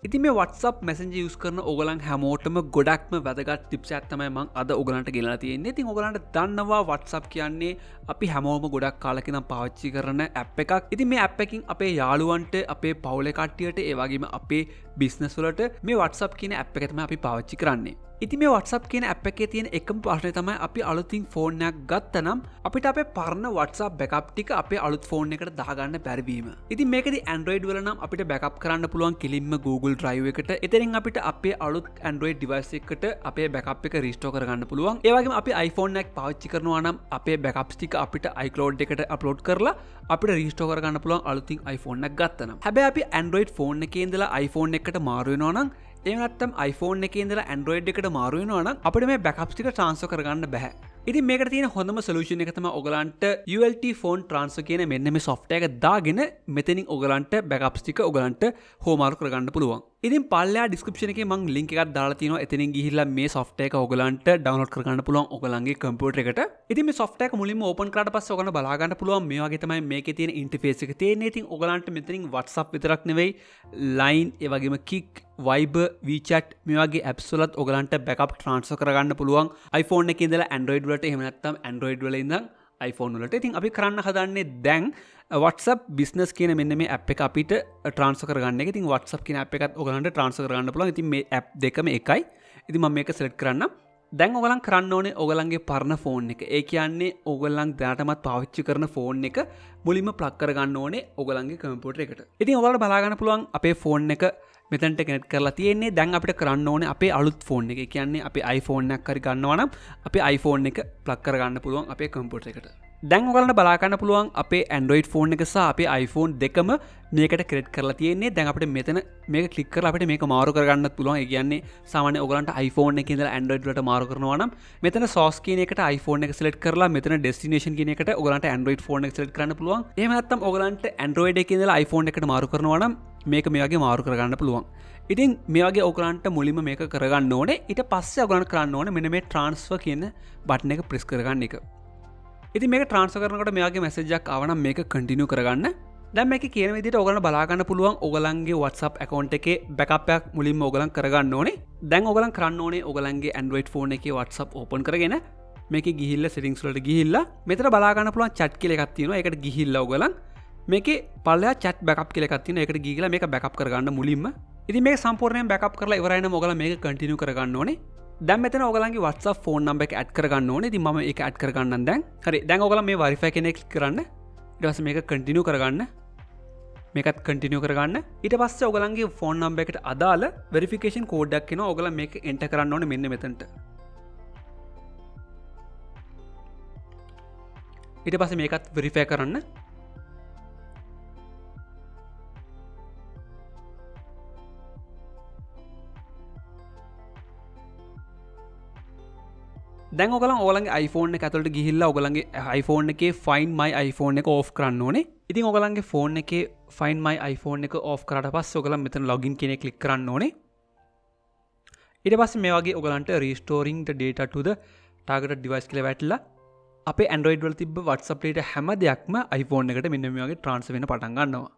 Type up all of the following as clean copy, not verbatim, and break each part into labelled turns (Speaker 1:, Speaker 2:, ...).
Speaker 1: ඉතින් මේ WhatsApp Messenger use කරන ඕගලන් හැමෝටම ගොඩක්ම වැදගත් ටිප්ස් එකක් තමයි මම අද ඕගලන්ට ගෙනලා තියෙන්නේ. ඉතින් ඕගලන්ට දන්නවා WhatsApp කියන්නේ අපි හැමෝම ගොඩක් කාලෙක ඉඳන් පාවිච්චි කරන app එකක්. ඉතින් මේ app එකකින් අපේ යාළුවන්ට, අපේ පවුලේ කට්ටියට, ඒ වගේම අපේ business වලට මේ WhatsApp කියන app එක තමයි අපි පාවිච්චි කරන්නේ. ඉතින් මේ WhatsApp කියන app එකේ තියෙන එකම ප්‍රශ්නේ තමයි අපි අලුතින් ෆෝන් එකක් ගත්තනම් අපිට අපේ පරණ WhatsApp backup ටික අපේ අලුත් ෆෝන් එකට දාගන්න බැරි වීම. ඉතින් මේකදී Android වල නම් අපිට backup කරන්න පුළුවන් කෙලින්ම Google Drive එකට. එතනින් අපිට අපේ අලුත් Android device එකකට අපේ backup එක restore කරගන්න පුළුවන්. ඒ වගේම අපි iPhone එකක් පාවිච්චි කරනවා නම් අපේ backups ටික අපිට iCloud එකට upload කරලා අපිට restore කරගන්න පුළුවන් අලුතින් iPhone එකක් ගත්තනම්. හැබැයි අපි Android phone එකේ ඉඳලා iPhone එකකට මාරු වෙනවා නම් එහෙම නැත්නම් iPhone එකේ ඉඳලා Android එකට මාරු වෙනවා නම් අපිට මේ backups ටික transfer කරගන්න බෑ. ඉතින් මේකට තියෙන හොඳම solution එක තමයි ඔයගලන්ට ULT phone transfer කියන මෙන්න මේ software එක දාගෙන මෙතනින් ඔයගලන්ට backups ටික ඔයගලන්ට හොමාරු කරගන්න පුළුවන්. ඉතින් පල්ලෙහා description එකේ මම link එකක් දාලා තියෙනවා. එතනින් ගිහිල්ලා මේ software එක ඔයගලන්ට download කරගන්න පුළුවන් ඔයගලන්ගේ computer එකට. ඉතින් මේ software එක මුලින්ම open කරාට පස්සේ ඔයගලන්ට බලා ගන්න පුළුවන් මේ වගේ තමයි මේකේ තියෙන interface එක තියෙන්නේ. ඉතින් ඔයගලන්ට මෙතනින් WhatsApp විතරක් නෙවෙයි line ඒ වගේම Kik, Viber, WeChat මේ වගේ apps වලත් ඔයගලන්ට backup transfer කරගන්න පුළුවන්. iPhone එකේ ඉඳලා Android වලට එහෙම නැත්නම් Android වල ඉඳන් iPhone වලට. ඉතින් අපි කරන්න හදන්නේ දැන් WhatsApp business කියන මෙන්න මේ app එක අපිට transfer කරගන්න එක. ඉතින් WhatsApp කියන app එකත් ඔයගලන්ට transfer කරගන්න පුළුවන්. ඉතින් මේ app දෙකම එකයි. ඉතින් මම මේක select කරන්නම්. දැන් ඔයගලන් කරන්න ඕනේ ඔයගලන්ගේ පරණ ෆෝන් එක. ඒ කියන්නේ ඔයගලන් දැනටමත් පාවිච්චි කරන ෆෝන් එක මුලින්ම plug කරගන්න ඕනේ ඔයගලන්ගේ කම්පියුටර් එකට. ඉතින් ඔයාලට බලා ගන්න පුළුවන් අපේ ෆෝන් එක මෙතනට කනෙක්ට් කරලා තියෙන්නේ. දැන් අපිට කරන්න ඕනේ අපේ අලුත් ෆෝන් එක. ඒ කියන්නේ අපේ iPhone එකක් හරි ගන්නවා නම් අපේ iPhone එක plug කරගන්න පුළුවන් අපේ කම්පියුටර් එකට. දැන් ඔයගලන්ට බලා ගන්න පුළුවන් අපේ Android phone එක සහ අපේ iPhone දෙකම මේකට කනෙක්ට් කරලා තියෙන්නේ. දැන් අපිට මෙතන මේක ක්ලික් කරලා අපිට මේක මාරු කරගන්නත් පුළුවන්. ඒ කියන්නේ සාමාන්‍ය ඔයගලන්ට iPhone එකේ ඉඳලා Android වලට මාරු කරනවා නම් මෙතන source කියන එකට iPhone එක select කරලා මෙතන destination කියන එකට ඔයගලන්ට Android phone එක select කරන්න පුළුවන්. එහෙම නැත්නම් ඔයගලන්ට Android එකේ ඉඳලා iPhone එකට මාරු කරනවා නම් මේක මේ වගේ මාරු කරගන්න පුළුවන්. ඉතින් මේ වගේ ඔයගලන්ට මුලින්ම මේක කරගන්න ඕනේ. ඊට පස්සේ ඔයගලන්ට කරන්න ඕනේ මෙන්න මේ transfer කියන බටන් එක press කරගන්න එක. ඉතින් මේක transfer කරනකොට මේ වගේ message එකක් ආව නම් මේක continue කරගන්න. දැන් මේකේ කියන විදිහට ඔයගලන්ට බලා ගන්න පුළුවන් ඔයගලන්ගේ WhatsApp account එකේ backup එකක් මුලින්ම ඔයගලන් කරගන්න ඕනේ. දැන් ඔයගලන් කරන්න ඕනේ ඔයගලන්ගේ Android phone එකේ WhatsApp open කරගෙන මේකේ ගිහිල්ලා settings වලට ගිහිල්ලා මෙතන බලා ගන්න පුළුවන් chat කියලා එකක් තියෙනවා. ඒකට ගිහිල්ලා ඔයගලන් මේකේ පල්ලෙහා chat backup කියලා එකක් තියෙනවා. ඒකට ගිහිල්ලා මේක backup කරගන්න මුලින්ම. ඉතින් මේක සම්පූර්ණයෙන් backup කරලා ඉවරයි නම් ඔයගලන් මේක continue කරගන්න ඕනේ. දැන් මෙතන ඔයගලන්ගේ WhatsApp phone number එක add කරගන්න ඕනේ. ඉතින් මම ඒක add කරගන්නම් දැන්. හරි. දැන් ඔයගලන් මේ verify කියන එක click කරන්න. ඊට පස්සේ මේක continue කරගන්න. මේකත් continue කරගන්න. ඊට පස්සේ ඔයගලන්ගේ phone number එකට අදාළ verification code එකක් එනවා. ඔයගලන් මේක enter කරන්න ඕනේ මෙන්න මෙතනට. ඊට පස්සේ මේකත් verify කරන්න. දැන් ඔයගලන්ගේ iPhone එක ඇතුළට ගිහිල්ලා ඔයගලන්ගේ iPhone එකේ Find My iPhone එක off කරන්න ඕනේ. ඉතින් ඔයගලන්ගේ phone එකේ Find My iPhone එක off කරාට පස්සේ ඔයගලන් මෙතන login කියන එක click කරන්න ඕනේ. ඊට පස්සේ මේ වගේ ඔයගලන්ට restoring the data to the targeted device කියලා වැටලා අපේ Android වල තිබ්බ WhatsApp data හැම දෙයක්ම iPhone එකට මෙන්න මේ වගේ transfer වෙන්න පටන් ගන්නවා.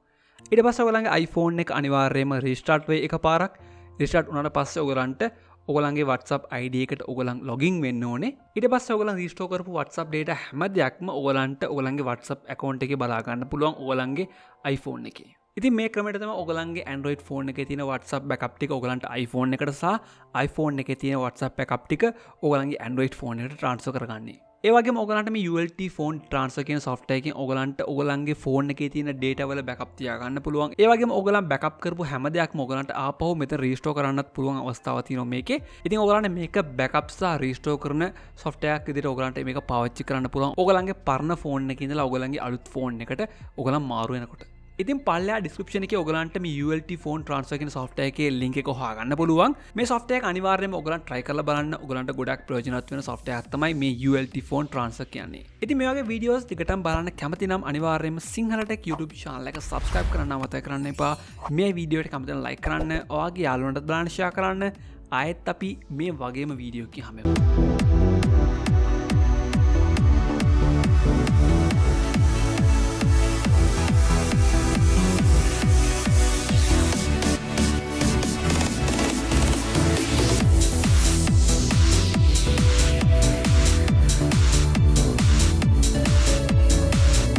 Speaker 1: ඊට පස්සේ ඔයගලන්ගේ iPhone එක අනිවාර්යයෙන්ම restart වෙයි එකපාරක්. restart වුණාට පස්සේ ඔයගලන්ට ඔයගලන්ගේ WhatsApp ID එකට ඔයගලන් login වෙන්න ඕනේ. ඊට පස්සේ ඔයගලන් restore කරපු WhatsApp data හැම දෙයක්ම ඔයගලන්ට ඔයගලන්ගේ WhatsApp account එකේ බලා ගන්න පුළුවන් ඔයගලන්ගේ iPhone එකේ. ඉතින් මේ ක්‍රමයට තමයි ඔයගලන්ගේ Android phone එකේ තියෙන WhatsApp backup ටික ඔයගලන්ට iPhone එකට සහ iPhone එකේ තියෙන WhatsApp backup ටික ඔයගලන්ගේ Android phone එකට transfer කරගන්නේ. ඒ වගේම ඔයගලන්ට මේ ULT phone transfer කියන software එකෙන් ඔයගලන්ට ඔයගලන්ගේ phone එකේ තියෙන data වල backup තියාගන්න පුළුවන්. ඒ වගේම ඔයගලන් backup කරපු හැම දෙයක්ම ඔයගලන්ට ආපහු මෙතන restore කරන්නත් පුළුවන් අවස්ථාවක් තියෙනවා මේකේ. ඉතින් ඔයගලන්ට මේක backup සහ restore කරන software එකක් විදිහට ඔයගලන්ට මේක පාවිච්චි කරන්න පුළුවන්. ඔයගලන්ගේ පරණ phone එකේ ඉඳලා ඔයගලන්ගේ අලුත් phone එකට ඔයගලන් මාරු වෙනකොට. ඉතින් පල්ලෙහා description එකේ ඔයගලන්ට මේ ULT phone transfer කියන software එකේ link එක හොයාගන්න පුළුවන්. මේ software එක අනිවාර්යයෙන්ම ඔයගලන් try කරලා බලන්න. ඔයගලන්ට ගොඩක් ප්‍රයෝජනවත් වෙන software එකක් තමයි මේ ULT phone transfer කියන්නේ. ඉතින් මේ වගේ videos ටිකටම බලන්න කැමති නම් අනිවාර්යයෙන්ම Sinhala Tech YouTube channel එක subscribe කරන්න අමතක කරන්න එපා. මේ video එක කැමති නම් like කරන්න, ඔයාගේ යාළුවන්ටත් බලන්න share කරන්න. ආයෙත් අපි මේ වගේම video එකකින් හමු.